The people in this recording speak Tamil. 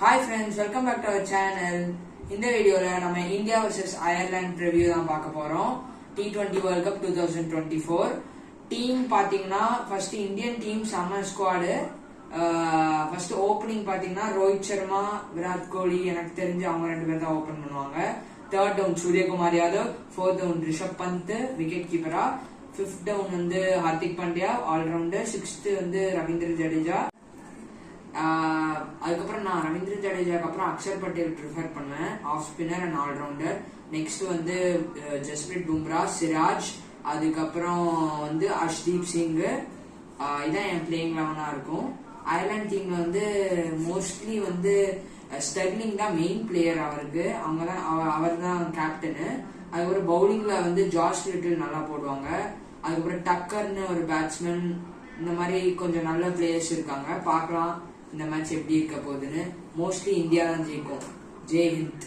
Hi friends, welcome back to our channel. இந்த வீடியோல நம்ம இந்தியா vs அயர்லாந்து ரிவ்யூ தான் பார்க்க போறோம். T20 World Cup 2024 டீம் பாத்தீங்கன்னா first Indian team summer squad. First opening பாத்தீங்கன்னா ரோஹித் சர்மா, விராட் கோலி, எனக்கு தெரிஞ்சு அவங்க ரெண்டு பேர் தான் ஓபன் பண்ணுவாங்க. Third down Suryakumar Yadav, fourth down Rishabh Pant wicket கீப்பரா, ஃபிஃப்த் டவுன் வந்து ஹார்திக் பாண்டியா ஆல்ரவுண்டர், சிக்ஸ்த் வந்து ரவீந்திர ஜடேஜா. அதுக்கப்புறம் நான் ரவீந்திர ஜடேஜாக்கு அப்புறம் அக்ஷர் பட்டேல் ப்ரிஃபர் பண்ணேன், off spinner and all rounder. Next வந்து ஜஸ்பிரீத் பும்ரா, சிராஜ், அதுக்கப்புறம் வந்து அர்ஷ்தீப் சிங். இதான் என் பிளேயிங் 11 இருக்கும். அயர்லாந்து டீம்ல வந்து மோஸ்ட்லி வந்து ஸ்டெர்லிங் தான் மெயின் பிளேயர், அவருக்கு அவர் தான் கேப்டனு. அதுக்கப்புறம் பவுலிங்ல வந்து ஜார்ஜ் லிட்டில் நல்லா போடுவாங்க. அதுக்கப்புறம் டக்கர்னு ஒரு பேட்ஸ்மேன், இந்த மாதிரி கொஞ்சம் நல்ல பிளேயர்ஸ் இருக்காங்க. பார்க்கலாம் இந்த மேட்ச் எப்படி இருக்க போகுதுன்னு. மோஸ்ட்லி இந்தியா தான் ஜெயிக்கும். ஜெய் ஹிந்த்.